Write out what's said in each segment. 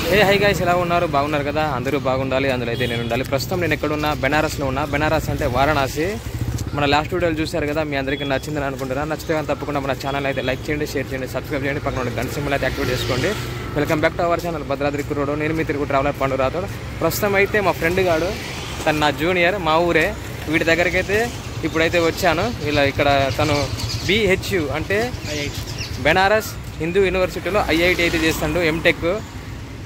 Hi guys, ఎలా ఉన్నారు? బాగున్నారు కదా? అందరూ బాగుండాలి, అందులో అయితే నేను ఉండాలి. ప్రస్తుతం నేను ఎక్కడున్నా? బెనారస్లో ఉన్నా. బెనారస్ అంటే వారణాసి. మన లాస్ట్ వీడియోలు చూశారు కదా, మీ అందరికీ నచ్చిందని అనుకుంటున్నా. నచ్చితే కానీ తప్పకుండా మన ఛానల్ అయితే లైక్ చేయండి, షేర్ చేయండి, సబ్స్క్రైబ్ చేయండి, పక్కన గంట సింబల్ అయితే యాక్టివేట్ చేసుకోండి. Welcome back to our channel Bhadradri కుర్రోడు. నేను మీ తిరుగు ట్రావెలర్ పండు రాథోడ్. ప్రస్తుతం అయితే మా ఫ్రెండ్ గాడు, తను నా జూనియర్, మా ఊరే. వీటి దగ్గరికి అయితే ఇప్పుడైతే వచ్చాను. ఇలా ఇక్కడ తను BHU అంటే బెనారస్ హిందూ యూనివర్సిటీలో IIT అయితే చేస్తాడు, ఎంటెక్.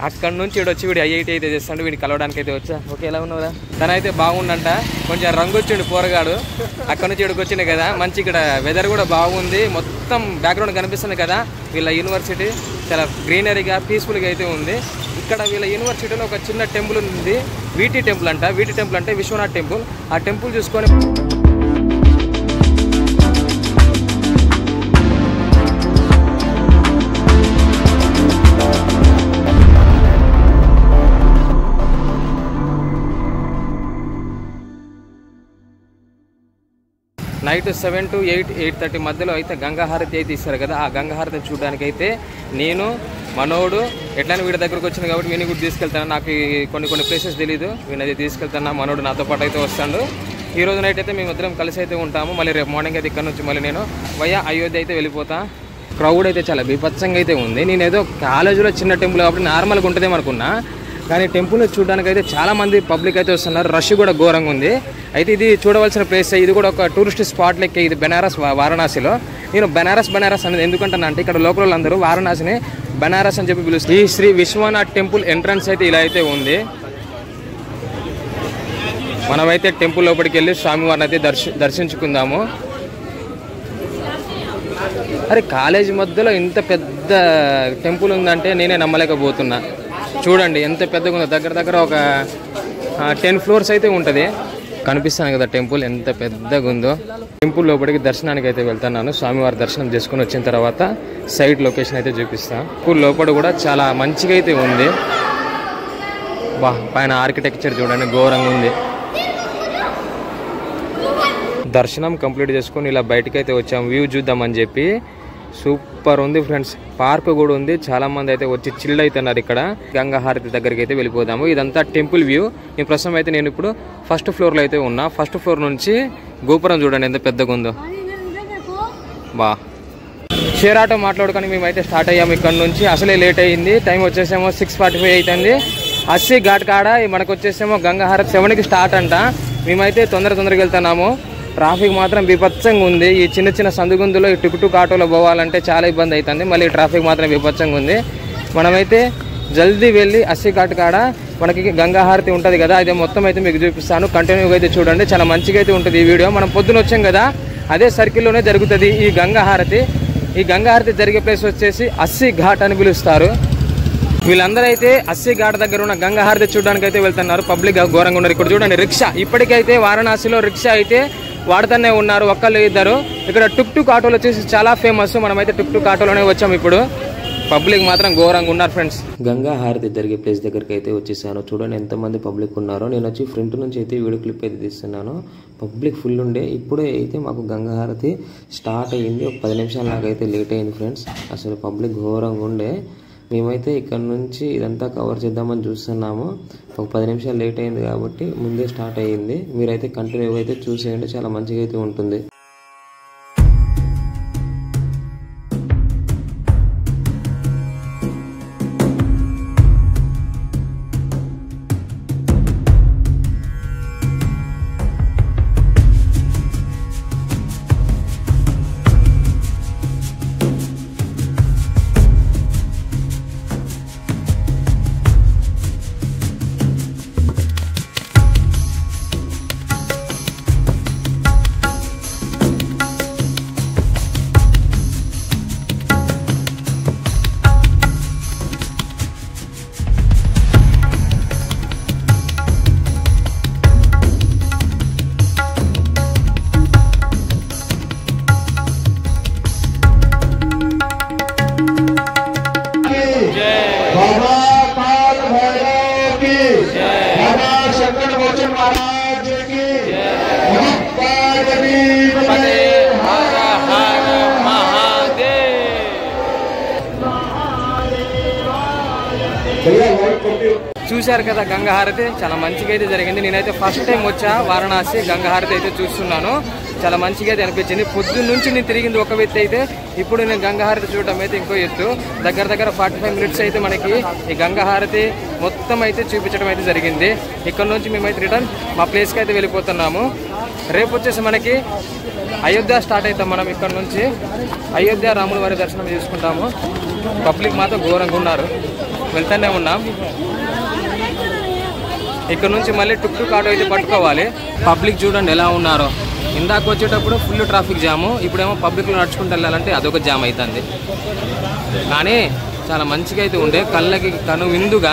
అక్కడ నుంచి వచ్చి వీడు IIT అయితే చేస్తాడు. వీడిని కలవడానికి అయితే వచ్చా. ఓకే, ఎలా ఉన్నావురా? తనైతే బాగుండంట, కొంచెం రంగు వచ్చిండు పోరగాడు. అక్కడ నుంచి ఇక్కడికి వచ్చింది కదా, మంచి ఇక్కడ వెదర్ కూడా బాగుంది. మొత్తం బ్యాక్గ్రౌండ్ కనిపిస్తుంది కదా. వీళ్ళ యూనివర్సిటీ చాలా గ్రీనరీగా, పీస్ఫుల్గా అయితే ఉంది. ఇక్కడ వీళ్ళ యూనివర్సిటీలో ఒక చిన్న టెంపుల్ ఉంది, VT టెంపుల్ అంట. VT టెంపుల్ అంటే విశ్వనాథ్ టెంపుల్. ఆ టెంపుల్ చూసుకొని నైట్ 7 to 8, 8:30 మధ్యలో అయితే గంగాహారతి అయితే ఇస్తారు కదా. ఆ గంగాహారతి చూడడానికి అయితే నేను, మనోడు ఎట్లయినా వీడి దగ్గరకు వచ్చింది కాబట్టి వీడిని కూడా తీసుకెళ్తాను. నాకు కొన్ని ప్లేసెస్ తెలీదు, వీడిని తీసుకెళ్తాను. మనోడు నాతో పాటు అయితే వస్తాడు. ఈ రోజు నైట్ అయితే మేము ఇద్దరం కలిసి అయితే ఉంటాము. మళ్ళీ రేపు మార్నింగ్ అయితే ఇక్కడ నుంచి మళ్ళీ నేను అయోధ్య అయితే వెళ్ళిపోతా. క్రౌడ్ అయితే చాలా బీభత్సంగా అయితే ఉంది. నేను ఏదో కాలేజీలో చిన్న టెంపుల్ కాబట్టి నార్మల్గా ఉంటుందేమో అనుకున్నా, కానీ టెంపుల్ చూడడానికి అయితే చాలా మంది పబ్లిక్ అయితే వస్తున్నారు. రష్ కూడా ఘోరంగా ఉంది. అయితే ఇది చూడవలసిన ప్లేస్. ఇది కూడా ఒక టూరిస్ట్ స్పాట్ లెక్క. ఇది బెనారస్, వారణాసిలో. నేను బెనారస్ అనేది ఎందుకంటున్నా అంటే, ఇక్కడ లోకల్ వాళ్ళందరూ వారణాసిని బెనారస్ అని చెప్పి పిలుస్తారు. ఈ శ్రీ విశ్వనాథ్ టెంపుల్ ఎంట్రన్స్ అయితే ఇలా అయితే ఉంది. మనమైతే టెంపుల్ లోపలికి వెళ్ళి స్వామివారిని అయితే దర్శించుకుందాము. అరే, కాలేజీ మధ్యలో ఇంత పెద్ద టెంపుల్ ఉందంటే నేనే నమ్మలేకపోతున్నా. చూడండి ఎంత పెద్దగా ఉందో. దగ్గర ఒక 10 floors అయితే ఉంటుంది. కనిపిస్తాను కదా టెంపుల్ ఎంత పెద్దగా ఉందో. టెంపుల్ లోపలికి దర్శనానికి అయితే వెళ్తున్నాను. స్వామివారి దర్శనం చేసుకుని వచ్చిన తర్వాత సైట్ లొకేషన్ అయితే చూపిస్తాను. టెంపుల్ లోపల కూడా చాలా మంచిగా అయితే ఉంది. పైన ఆర్కిటెక్చర్ చూడండి, ఘోరంగా ఉంది. దర్శనం కంప్లీట్ చేసుకొని ఇలా బయటకు అయితే వచ్చాము, వ్యూ చూద్దామని చెప్పి. సూపర్ ఉంది ఫ్రెండ్స్. పార్క్ కూడా ఉంది. చాలా మంది అయితే వచ్చి చిల్డ్ అవుతున్నారు. ఇక్కడ గంగాహారతి దగ్గరికి అయితే వెళ్ళిపోదాము. ఇదంతా టెంపుల్ వ్యూ. ఈ ప్రస్తుతం అయితే నేను ఇప్పుడు ఫస్ట్ ఫ్లోర్లో అయితే ఉన్నా. ఫస్ట్ ఫ్లోర్ నుంచి గోపురం చూడండి ఎంత పెద్దగా ఉందో. షేర్ ఆటో మాట్లాడుకొని మేమైతే స్టార్ట్ అయ్యాము ఇక్కడ నుంచి. అసలే లేట్ అయ్యింది. టైం వచ్చేసేమో 6:45 అవుతుంది. 80 ఘాట్ కాడ మనకు వచ్చేసేమో గంగాహారతి 7కి స్టార్ట్ అంట. మేమైతే తొందరగా వెళ్తున్నాము. ట్రాఫిక్ మాత్రం బీభత్సంగా ఉంది. ఈ చిన్న సందుగుందులో ఈ టుక్ ఆటోలో పోవాలంటే చాలా ఇబ్బంది అవుతుంది. మళ్ళీ ట్రాఫిక్ మాత్రం బీభత్సంగా ఉంది. మనమైతే జల్దీ వెళ్ళి 80 ఘాట్ కాడ మనకి గంగాహారతి ఉంటుంది కదా, అదే మొత్తం అయితే మీకు చూపిస్తాను. కంటిన్యూగా అయితే చూడండి, చాలా మంచిగా అయితే ఉంటుంది ఈ వీడియో. మనం పొద్దున వచ్చాం కదా, అదే సర్కిల్లోనే జరుగుతుంది ఈ గంగాహారతి. ఈ గంగాహారతి జరిగే ప్లేస్ వచ్చేసి 80 ఘాట్ అని పిలుస్తారు. వీళ్ళందరూ అయితే 80 ఘాట్ దగ్గర ఉన్న గంగాహారతి చూడడానికి అయితే వెళ్తున్నారు. పబ్లిక్ ఘోరంగా ఉన్నారు. ఇక్కడ చూడండి రిక్షా. ఇప్పటికైతే వారణాసిలో రిక్షా అయితే వాడుతూనే ఉన్నారు, ఒక్కళ్ళు ఇద్దరు. ఇక్కడ టుక్ ఆటోలు వచ్చేసి చాలా ఫేమస్. మనమైతే టుక్ ఆటోలోనే వచ్చాము. ఇప్పుడు పబ్లిక్ మాత్రం ఘోరంగా ఉన్నారు ఫ్రెండ్స్. గంగా హారతి జరిగే ప్లేస్ దగ్గరికి అయితే వచ్చేసాను. చూడండి ఎంతమంది పబ్లిక్ ఉన్నారో. నేను వచ్చి ఫ్రంట్ నుంచి అయితే వీడియో క్లిప్ అయితే తీస్తున్నాను. పబ్లిక్ ఫుల్ ఉండే. ఇప్పుడే అయితే మాకు గంగా హారతి స్టార్ట్ అయ్యింది. ఒక 10 నిమిషాల నాకైతే లేట్ అయింది ఫ్రెండ్స్. అసలు పబ్లిక్ ఘోరంగా ఉండే. మేమైతే ఇక్కడ నుంచి ఇదంతా కవర్ చేద్దామని చూస్తున్నాము. ఒక 10 నిమిషాలు లేట్ అయింది కాబట్టి ముందే స్టార్ట్ అయ్యింది. మీరైతే కంటిన్యూగా అయితే చూసేయండి, చాలా మంచిగా అయితే ఉంటుంది. చూశారు కదా గంగా హారతి చాలా మంచిగా అయితే జరిగింది. నేనైతే ఫస్ట్ టైం వచ్చా వారణాసి, గంగా హారతి అయితే చూస్తున్నాను. చాలా మంచిగా అయితే అనిపించింది. పొద్దున్న నుంచి నేను తిరిగింది ఒక ఎత్తు అయితే, ఇప్పుడు నేను గంగా హారతి చూడటం అయితే ఇంకో ఎత్తు. దగ్గర 45 మినిట్స్ అయితే మనకి ఈ గంగా హారతి మొత్తం అయితే చూపించడం అయితే జరిగింది. ఇక్కడ నుంచి మేమైతే రిటర్న్ మా ప్లేస్కి అయితే వెళ్ళిపోతున్నాము. రేపు వచ్చేసి మనకి అయోధ్య స్టార్ట్ అవుతాం. మనం ఇక్కడ నుంచి అయోధ్య రాముల వారి దర్శనం చేసుకుంటాము. పబ్లిక్ మాత్రం ఘోరంగా ఉన్నారు, వెళ్తూనే ఉన్నాం. ఇక్కడ నుంచి మళ్ళీ టుక్ ఆటో అయితే పట్టుకోవాలి. పబ్లిక్ చూడండి ఎలా ఉన్నారో. ఇందాక వచ్చేటప్పుడు ఫుల్ ట్రాఫిక్ జాము, ఇప్పుడేమో పబ్లిక్లో నడుచుకుంటూ వెళ్ళాలంటే అదొక జామ్ అవుతుంది. కానీ చాలా మంచిగా అయితే ఉండే, కళ్ళకి కను విందుగా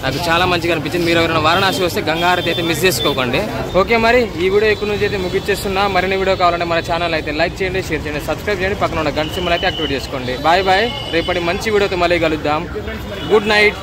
నాకు చాలా మంచిగా అనిపించింది. మీరు ఎవరైనా వారణాసి వస్తే గంగా హారతి అయితే మిస్ చేసుకోకండి. ఓకే, మరి ఈ వీడియో ఇక్కడ నుంచి అయితే ముగిచ్చేస్తున్నా. మరిన్ని వీడియో కావాలంటే మన ఛానల్ అయితే లైక్ చేయండి, షేర్ చేయండి, సబ్స్క్రైబ్ చేయండి, పక్కన ఉన్న గంట సింబల్ అయితే యాక్టివేట్ చేసుకోండి. Bye bye. రేపటి మంచి వీడియోతో మళ్ళీ కలుద్దాం. Good night.